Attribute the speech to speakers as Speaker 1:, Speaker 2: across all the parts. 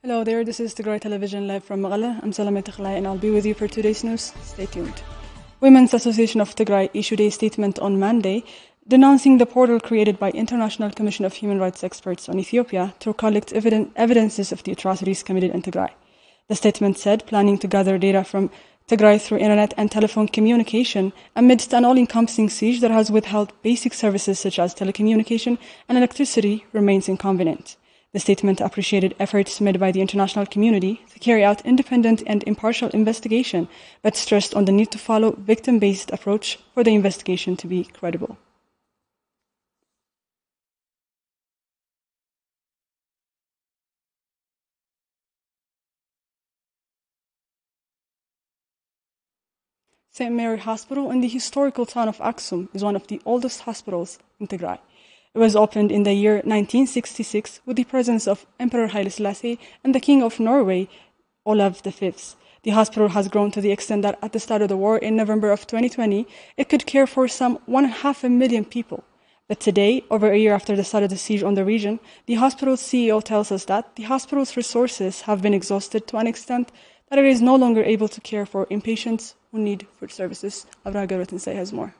Speaker 1: Hello there, this is Tigray Television live from Meghaleh. I'm Salome Tigrai and I'll be with you for today's news. Stay tuned. Women's Association of Tigray issued a statement on Monday denouncing the portal created by International Commission of Human Rights Experts on Ethiopia to collect evidences of the atrocities committed in Tigray. The statement said planning to gather data from Tigray through internet and telephone communication amidst an all-encompassing siege that has withheld basic services such as telecommunication and electricity remains inconvenient. The statement appreciated efforts made by the international community to carry out independent and impartial investigation, but stressed on the need to follow a victim-based approach for the investigation to be credible. St. Mary Hospital in the historical town of Aksum is one of the oldest hospitals in Tigray. It was opened in the year 1966 with the presence of Emperor Haile Selassie and the King of Norway, Olav V. The hospital has grown to the extent that at the start of the war in November of 2020, it could care for some 1,500,000 people. But today, over a year after the start of the siege on the region, the hospital's CEO tells us that the hospital's resources have been exhausted to an extent that it is no longer able to care for inpatients who need food services. Avrah Garotinsay has more.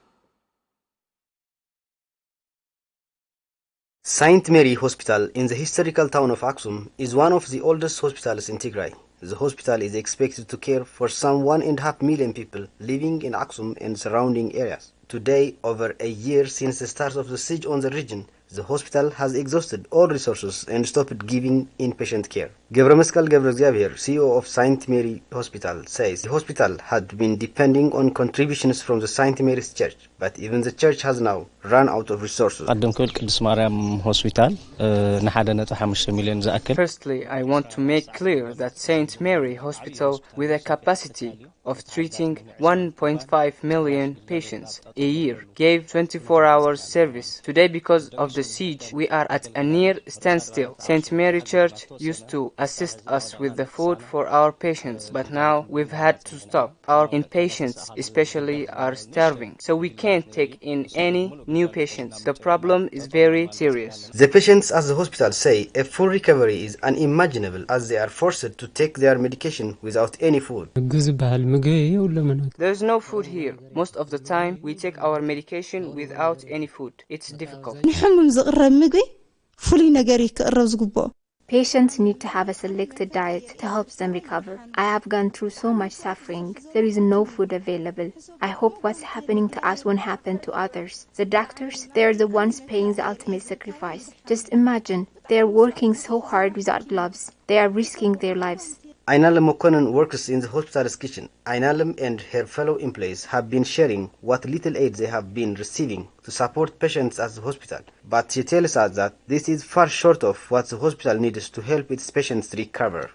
Speaker 2: St. Mary Hospital in the historical town of Aksum is one of the oldest hospitals in Tigray. The hospital is expected to care for some 1.5 million people living in Aksum and surrounding areas. Today, over a year since the start of the siege on the region, the hospital has exhausted all resources and stopped giving inpatient care. Gebramescal Gebrexiavier, CEO of St. Mary Hospital, says the hospital had been depending on contributions from the St. Mary's Church, but even the church has now run out of resources.
Speaker 3: Firstly, I want to make clear that St. Mary Hospital, with a capacity of treating 1.5 million patients a year, gave 24 hours service. Today, because of the siege, we are at a near standstill. St. Mary Church used to assist us with the food for our patients, but now we've had to stop. Our inpatients especially are starving, so we can't take in any new patients. The problem is very serious.
Speaker 2: The patients at the hospital say a full recovery is unimaginable as they are forced to take their medication without any food.
Speaker 3: There's no food here. Most of the time, we take our medication without any food. It's difficult.
Speaker 4: Patients need to have a selected diet to help them recover. I have gone through so much suffering. There is no food available. I hope what's happening to us won't happen to others. The doctors, they're the ones paying the ultimate sacrifice. Just imagine, they're working so hard without gloves. They are risking their lives.
Speaker 2: Ainalem Mokonnen works in the hospital's kitchen. Ainalem and her fellow employees have been sharing what little aid they have been receiving to support patients at the hospital. But she tells us that this is far short of what the hospital needs to help its patients recover.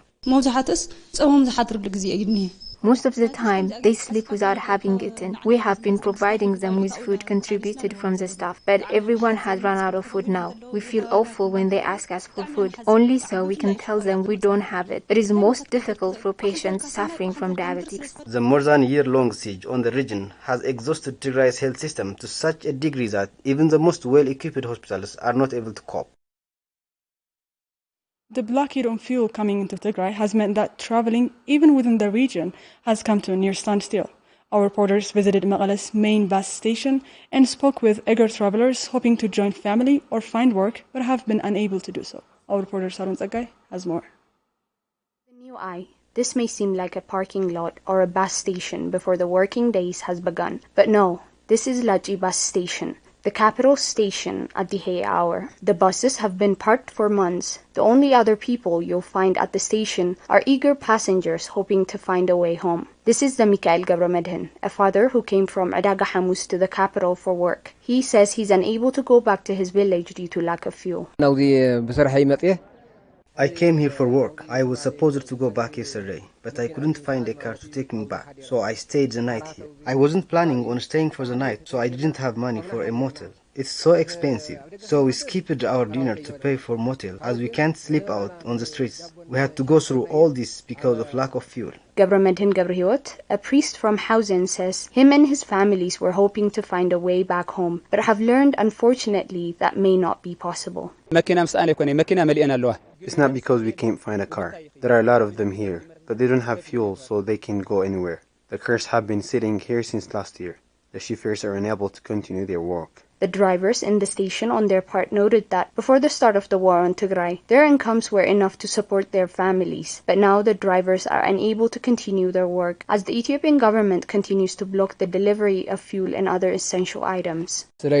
Speaker 4: Most of the time, they sleep without having eaten. We have been providing them with food contributed from the staff, but everyone has run out of food now. We feel awful when they ask us for food, only so we can tell them we don't have it. It is most difficult for patients suffering from diabetics.
Speaker 2: The more than year-long siege on the region has exhausted Tigray's health system to such a degree that even the most well-equipped hospitals are not able to cope.
Speaker 1: The blockade on fuel coming into Tigray has meant that traveling, even within the region, has come to a near standstill. Our reporters visited Meghaleh's main bus station and spoke with eager travelers hoping to join family or find work, but have been unable to do so. Our reporter Sarun Zagai has more.
Speaker 5: The new eye. This may seem like a parking lot or a bus station before the working days has begun, but no, this is Laji bus station, the capital station at the hay hour. The buses have been parked for months. The only other people you'll find at the station are eager passengers hoping to find a way home. This is the Mikael Gabramedhin, a father who came from Adaga Hamus to the capital for work. He says he's unable to go back to his village due to lack of fuel.
Speaker 2: I came here for work. I was supposed to go back yesterday, but I couldn't find a car to take me back, so I stayed the night here. I wasn't planning on staying for the night, so I didn't have money for a motel. It's so expensive, so we skipped our dinner to pay for motel, as we can't sleep out on the streets. We had to go through all this because of lack of fuel.
Speaker 5: Gabramedhin Gabriot, a priest from Hausen, says him and his families were hoping to find a way back home, but have learned unfortunately that may not be possible.
Speaker 6: It's not because we can't find a car. There are a lot of them here, but they don't have fuel, so they can go anywhere. The cars have been sitting here since last year. The chauffeurs are unable to continue their work.
Speaker 5: The drivers in the station on their part noted that before the start of the war on Tigray, their incomes were enough to support their families. But now the drivers are unable to continue their work as the Ethiopian government continues to block the delivery of fuel and other essential items.
Speaker 7: I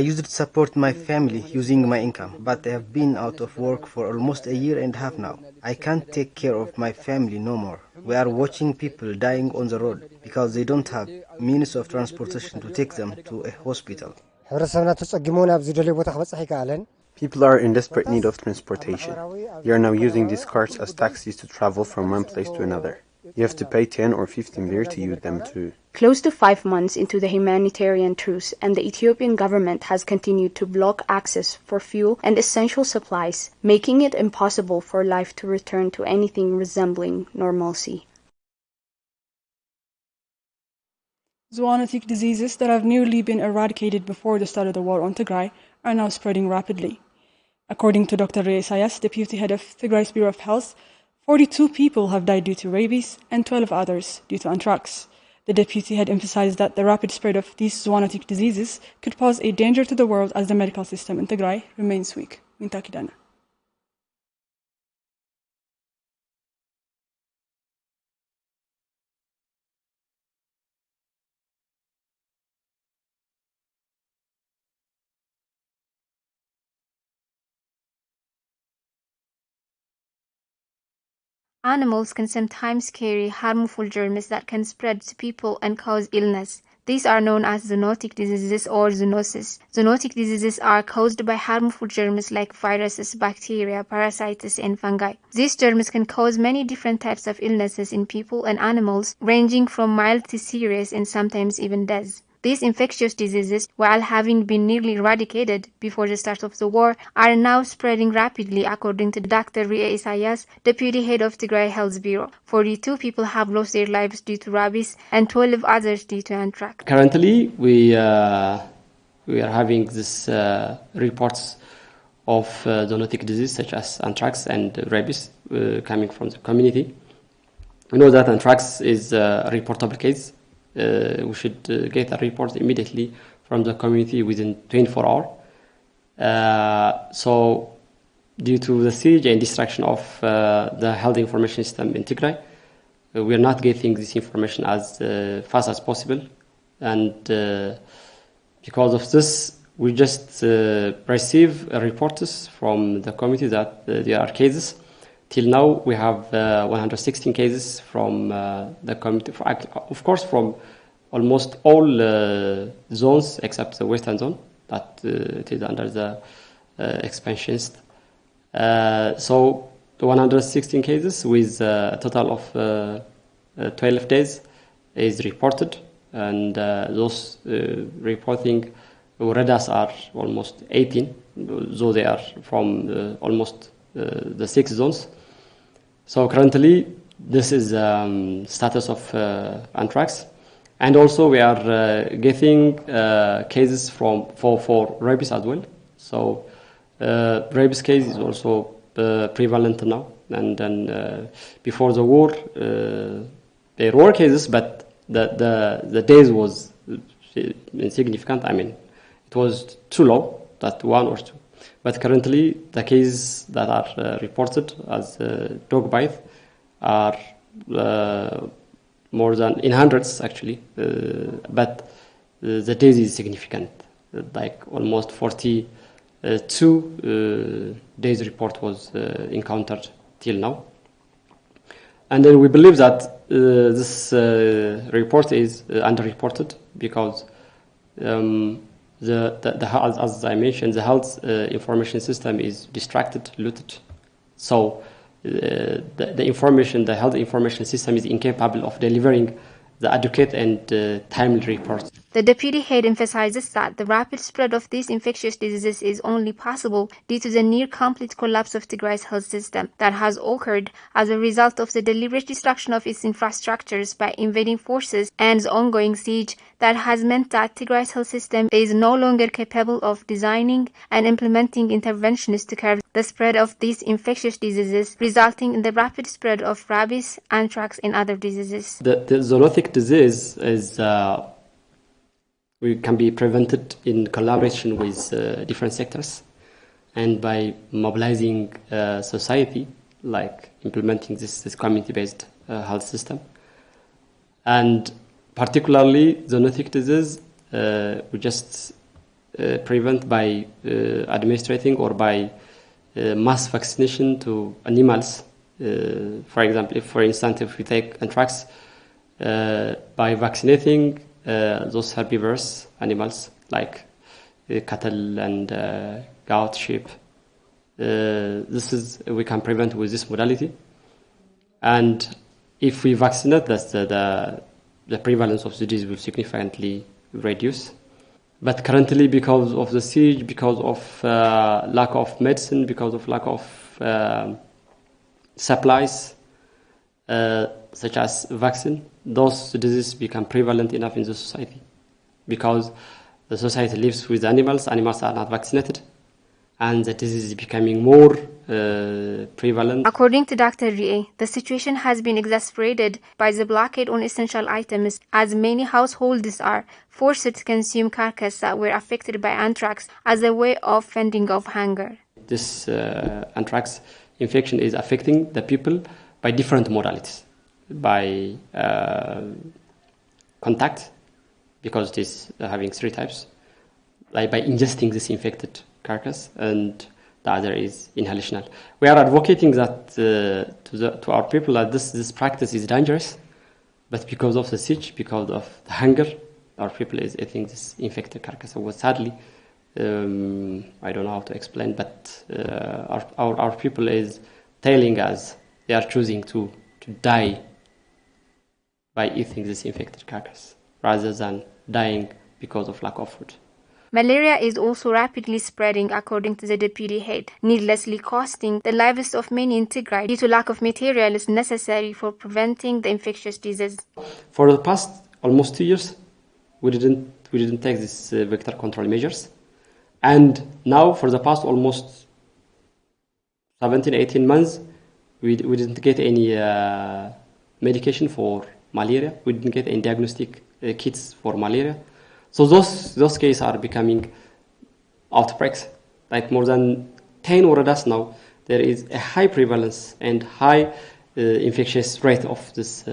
Speaker 2: used to support my family using my income, but I have been out of work for almost a year and a half now. I can't take care of my family no more. We are watching people dying on the road because they don't have means of transportation to take them to a hospital.
Speaker 6: People are in desperate need of transportation. They are now using these cars as taxis to travel from one place to another. You have to pay 10 or 15 lira to use them too.
Speaker 5: Close to 5 months into the humanitarian truce, and the Ethiopian government has continued to block access for fuel and essential supplies, making it impossible for life to return to anything resembling normalcy.
Speaker 1: Zoonotic diseases that have nearly been eradicated before the start of the war on Tigray are now spreading rapidly. According to Dr. Rey Isaias, deputy head of Tigray's Bureau of Health, 42 people have died due to rabies and 12 others due to anthrax. The deputy head emphasized that the rapid spread of these zoonotic diseases could pose a danger to the world as the medical system in Tigray remains weak. Mintakidana.
Speaker 4: Animals can sometimes carry harmful germs that can spread to people and cause illness. These are known as zoonotic diseases or zoonosis. Zoonotic diseases are caused by harmful germs like viruses, bacteria, parasites, and fungi. These germs can cause many different types of illnesses in people and animals, ranging from mild to serious and sometimes even death. These infectious diseases, while having been nearly eradicated before the start of the war, are now spreading rapidly, according to Dr. Rey Isaias, deputy head of Tigray Health Bureau. 42 people have lost their lives due to rabies and 12 others due to anthrax.
Speaker 8: Currently, we are having this reports of zoonotic disease such as anthrax and rabies coming from the community. We know that anthrax is a reportable case. We should get a report immediately from the community within 24 hours. So, due to the siege and destruction of the health information system in Tigray, we are not getting this information as fast as possible. And because of this, we just receive reports from the community that there are cases. Till now, we have 116 cases from the community, of course, from almost all zones except the western zone, that it is under the expansionist. So, the 116 cases with a total of 12 days is reported, and those reporting redas are almost 18, though they are from almost the 6 zones. So currently, this is status of anthrax, and also we are getting cases for rabies as well. So rabies case is also prevalent now, and then before the war there were cases, but the days was insignificant. I mean, it was too low, that 1 or 2. But currently, the cases that are reported as dog bite are more than in hundreds, actually. But the days is significant, like almost 42 days report was encountered till now. And then we believe that this report is underreported because as I mentioned, the health information system is distracted, looted. So the health information system is incapable of delivering the adequate and timely reports.
Speaker 4: The deputy head emphasizes that the rapid spread of these infectious diseases is only possible due to the near-complete collapse of Tigray's health system that has occurred as a result of the deliberate destruction of its infrastructures by invading forces and the ongoing siege that has meant that Tigray's health system is no longer capable of designing and implementing interventions to curb the spread of these infectious diseases, resulting in the rapid spread of rabies, anthrax, and other diseases.
Speaker 8: The zoonotic disease is we can be prevented in collaboration with different sectors and by mobilizing society, like implementing this community-based health system. And particularly zoonotic disease, we just prevent by administrating or by mass vaccination to animals. For example, for instance, if we take anthrax, by vaccinating those herbivorous animals like cattle and goat, sheep, we can prevent with this modality. And if we vaccinate, that's the prevalence of the disease will significantly reduce. But currently, because of the siege, because of lack of medicine, because of lack of supplies, such as vaccine, those diseases become prevalent enough in the society because the society lives with animals are not vaccinated, and the disease is becoming more prevalent.
Speaker 4: According to Dr. Rie, the situation has been exacerbated by the blockade on essential items, as many households are forced to consume carcasses that were affected by anthrax as a way of fending off hunger.
Speaker 8: This anthrax infection is affecting the people by different modalities, by contact, because it is having 3 types, like by ingesting this infected carcass, and the other is inhalational. We are advocating that to our people that this practice is dangerous, but because of the siege, because of the hunger, our people is eating this infected carcass. So sadly, I don't know how to explain, but our people is telling us they are choosing to die by eating this infected carcass rather than dying because of lack of food.
Speaker 4: Malaria is also rapidly spreading, according to the deputy head, needlessly costing the lives of many in Tigray due to lack of materials necessary for preventing the infectious disease.
Speaker 8: For the past almost 2 years, we didn't take these vector control measures, and now for the past almost 17-18 months, we didn't get any medication for malaria. We didn't get any diagnostic kits for malaria. So those cases are becoming outbreaks. Like more than 10 waradas now, there is a high prevalence and high infectious rate of this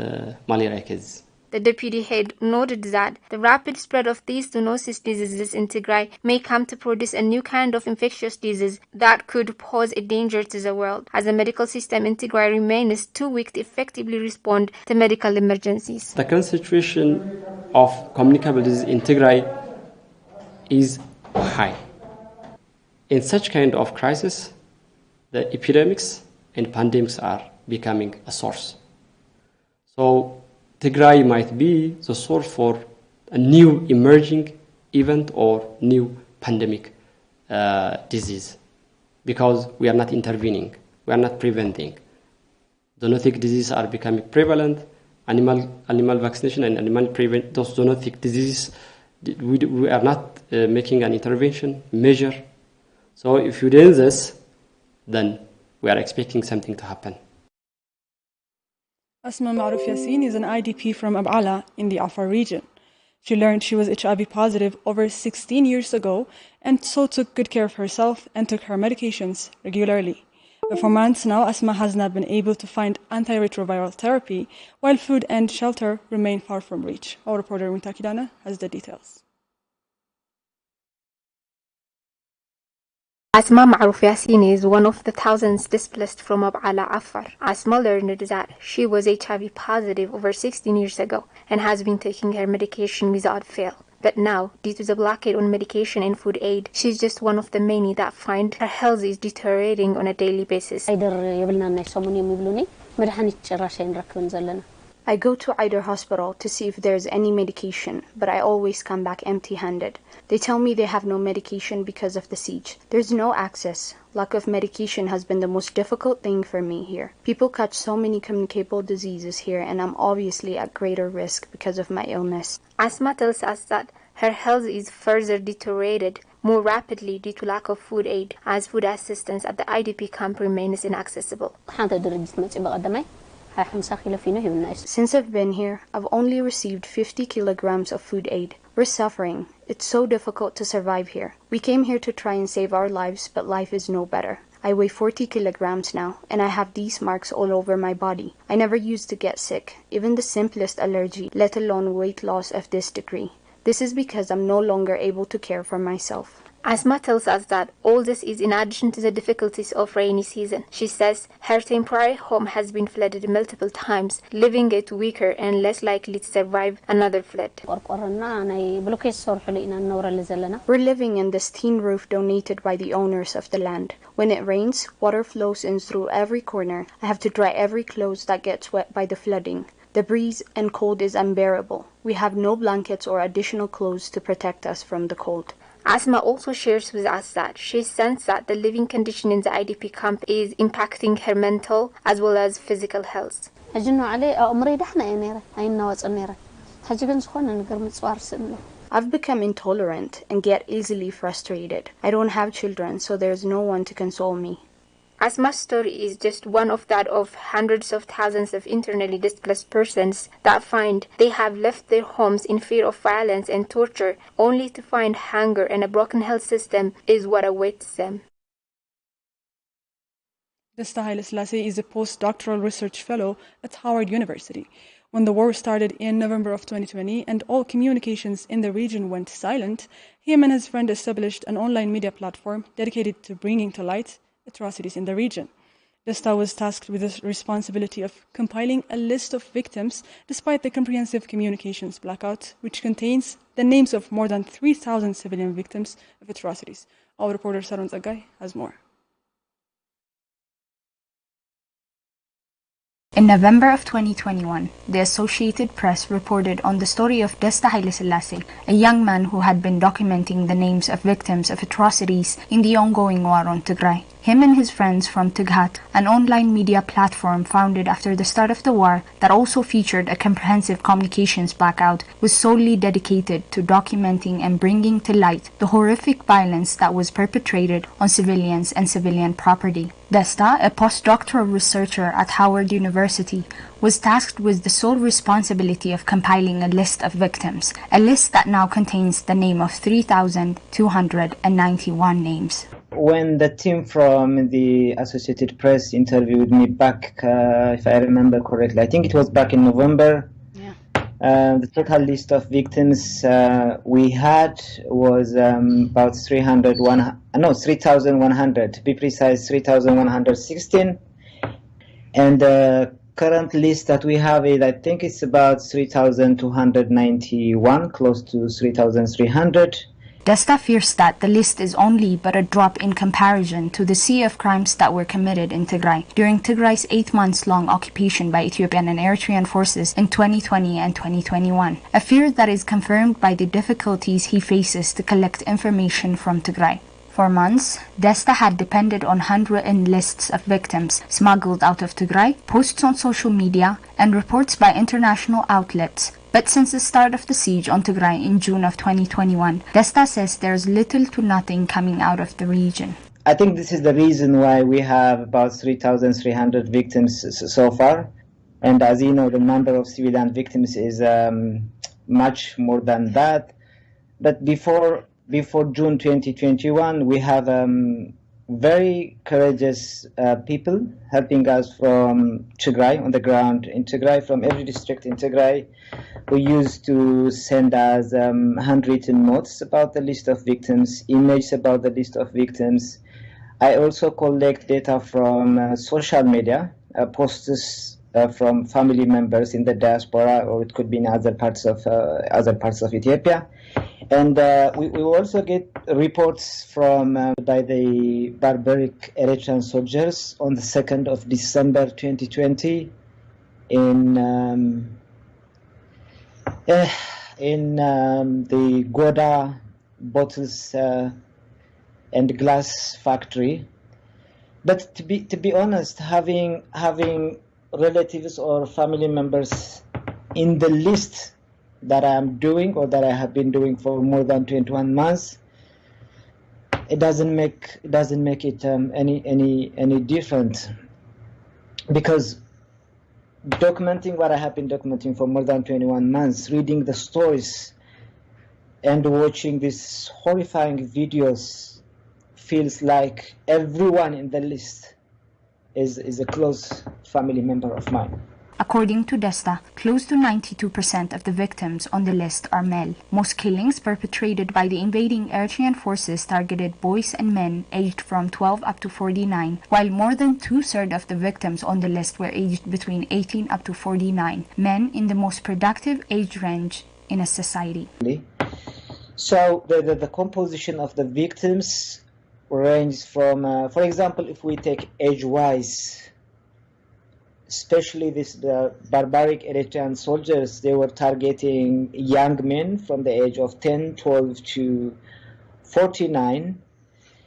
Speaker 8: malaria cases.
Speaker 4: The deputy head noted that the rapid spread of these zoonosis diseases in Tigray may come to produce a new kind of infectious disease that could pose a danger to the world, as the medical system in Tigray remains too weak to effectively respond to medical emergencies.
Speaker 8: The current situation of communicable disease in Tigray is high. In such kind of crisis, the epidemics and pandemics are becoming a source. So Tigray might be the source for a new emerging event or new pandemic disease, because we are not intervening, we are not preventing. Zoonotic diseases are becoming prevalent. Animal vaccination and animal prevent those zoonotic diseases. We are not making an intervention measure. So if you do this, then we are expecting something to happen.
Speaker 1: Asma Maruf Yassin is an IDP from Ab'ala in the Afar region. She learned she was HIV positive over 16 years ago and so took good care of herself and took her medications regularly. But for months now, Asma has not been able to find antiretroviral therapy, while food and shelter remain far from reach. Our reporter Winta Kidana has the details.
Speaker 4: Asma Maruf Yassin is one of the thousands displaced from Ab'ala Afar. Asma learned that she was HIV positive over 16 years ago and has been taking her medication without fail. But now, due to the blockade on medication and food aid, she's just one of the many that find her health is deteriorating on a daily basis.
Speaker 7: I
Speaker 5: I go to either hospital to see if there's any medication, but I always come back empty-handed. They tell me they have no medication because of the siege. There's no access. Lack of medication has been the most difficult thing for me here. People catch so many communicable diseases here, and I'm obviously at greater risk because of my illness.
Speaker 4: Asma tells us that her health is further deteriorated more rapidly due to lack of food aid, as food assistance at the IDP camp remains inaccessible.
Speaker 5: Since I've been here, I've only received 50 kilograms of food aid. We're suffering. It's so difficult to survive here. We came here to try and save our lives, but life is no better. I weigh 40 kilograms now, and I have these marks all over my body. I never used to get sick, even the simplest allergy, let alone weight loss of this degree. This is because I'm no longer able to care for myself.
Speaker 4: Asma tells us that all this is in addition to the difficulties of rainy season. She says her temporary home has been flooded multiple times, leaving it weaker and less likely to survive another flood.
Speaker 5: We're living in this tin roof donated by the owners of the land. When it rains, water flows in through every corner. I have to dry every clothes that gets wet by the flooding. The breeze and cold is unbearable. We have no blankets or additional clothes to protect us from the cold.
Speaker 4: Asma also shares with us that she sensed that the living condition in the IDP camp is impacting her mental as well as physical health.
Speaker 5: I've become intolerant and get easily frustrated. I don't have children, so there's no one to console me.
Speaker 4: Asma's story is just one of that of hundreds of thousands of internally displaced persons that find they have left their homes in fear of violence and torture, only to find hunger and a broken health system is what awaits them.
Speaker 1: Desta Haile Selassie is a postdoctoral research fellow at Howard University. When the war started in November of 2020 and all communications in the region went silent, him and his friend established an online media platform dedicated to bringing to light atrocities in the region. Desta was tasked with the responsibility of compiling a list of victims despite the comprehensive communications blackout, which contains the names of more than 3,000 civilian victims of atrocities. Our reporter Saron Zagai has more.
Speaker 7: In November of 2021, the Associated Press reported on the story of Desta Haile Selassie, a young man who had been documenting the names of victims of atrocities in the ongoing war on Tigray. Him and his friends from Tighat, an online media platform founded after the start of the war that also featured a comprehensive communications blackout, was solely dedicated to documenting and bringing to light the horrific violence that was perpetrated on civilians and civilian property. Desta, a postdoctoral researcher at Howard University, was tasked with the sole responsibility of compiling a list of victims, a list that now contains the name of 3,291 names.
Speaker 9: When the team from the Associated Press interviewed me back, if I remember correctly, I think it was back in November, the total list of victims we had was about 3,100, to be precise, 3,116. And the current list that we have is, I think it's about 3,291, close to 3,300.
Speaker 7: Desta fears that the list is only but a drop in comparison to the sea of crimes that were committed in Tigray during Tigray's 8 months long occupation by Ethiopian and Eritrean forces in 2020 and 2021, a fear that is confirmed by the difficulties he faces to collect information from Tigray. For months, Desta had depended on handwritten lists of victims smuggled out of Tigray, posts on social media, and reports by international outlets. But since the start of the siege on Tigray in June of 2021, Desta says there's little to nothing coming out of the region.
Speaker 9: I think this is the reason why we have about 3,300 victims so far. And as you know, the number of civilian victims is much more than that. But before June 2021, we have very courageous people helping us from Tigray, on the ground in Tigray, from every district in Tigray, who used to send us handwritten notes about the list of victims, images about the list of victims. I also collect data from social media, posts from family members in the diaspora, or it could be in other parts of Ethiopia. And we also get reports from by the barbaric Eritrean soldiers on the 2nd of December 2020 in in the Goda bottles and glass factory. But to be honest, having relatives or family members in the list that I am doing or that I have been doing for more than 21 months, it doesn't make it any different, because documenting what I have been documenting for more than 21 months, reading the stories and watching these horrifying videos, feels like everyone in the list is a close family member of mine.
Speaker 7: According to Desta, close to 92% of the victims on the list are male. Most killings perpetrated by the invading Eritrean forces targeted boys and men aged from 12 up to 49, while more than two-thirds of the victims on the list were aged between 18 up to 49, men in the most productive age range in a society.
Speaker 9: So the composition of the victims ranges from, for example, if we take age-wise, especially the barbaric Eritrean soldiers, they were targeting young men from the age of 10, 12 to 49.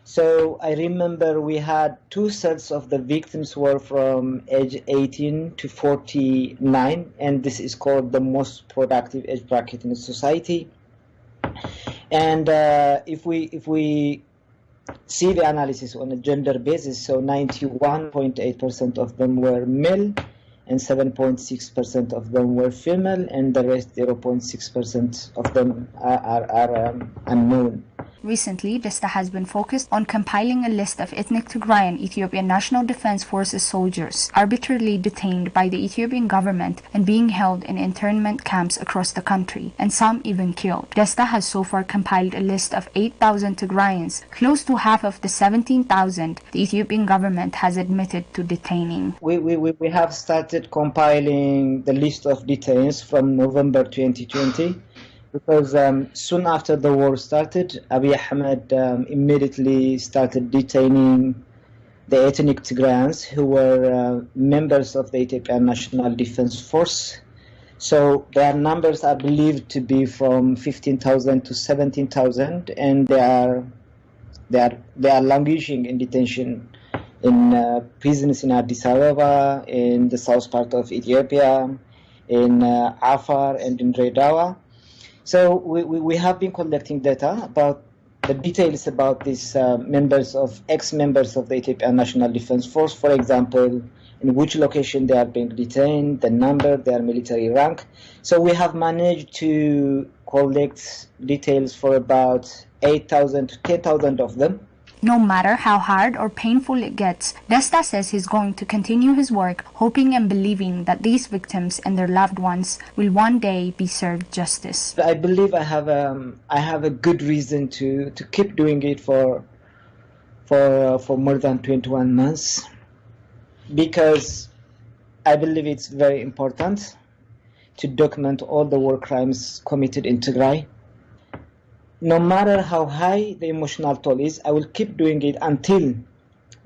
Speaker 9: So I remember we had two-thirds of the victims were from age 18 to 49, and this is called the most productive age bracket in the society. And if we see the analysis on a gender basis, so 91.8% of them were male and 7.6% of them were female, and the rest 0.6% of them are unknown.
Speaker 7: Recently, Desta has been focused on compiling a list of ethnic Tigrayan Ethiopian National Defense Forces soldiers arbitrarily detained by the Ethiopian government and being held in internment camps across the country, and some even killed. Desta has so far compiled a list of 8,000 Tigrayans, close to half of the 17,000 the Ethiopian government has admitted to detaining.
Speaker 9: We have started compiling the list of detainees from November 2020. Because soon after the war started, Abiy Ahmed immediately started detaining the ethnic Tigrayans who were members of the Ethiopian National Defense Force. So their numbers are believed to be from 15,000 to 17,000, and they are languishing in detention in prisons in Addis Ababa, in the south part of Ethiopia, in Afar, and in Redawa. So we have been collecting data about the details about these ex-members of the Ethiopian National Defense Force, for example, in which location they are being detained, the number, their military rank. So we have managed to collect details for about 8,000 to 10,000 of them.
Speaker 7: No matter how hard or painful it gets, Desta says he's going to continue his work, hoping and believing that these victims and their loved ones will one day be served justice.
Speaker 9: I believe I have a good reason to keep doing it for more than 21 months, because I believe it's very important to document all the war crimes committed in Tigray. No matter how high the emotional toll is, I will keep doing it until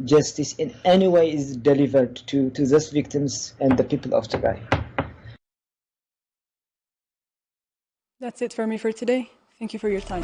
Speaker 9: justice in any way is delivered to those victims and the people of Tigray.
Speaker 1: That's it for me for today. Thank you for your time.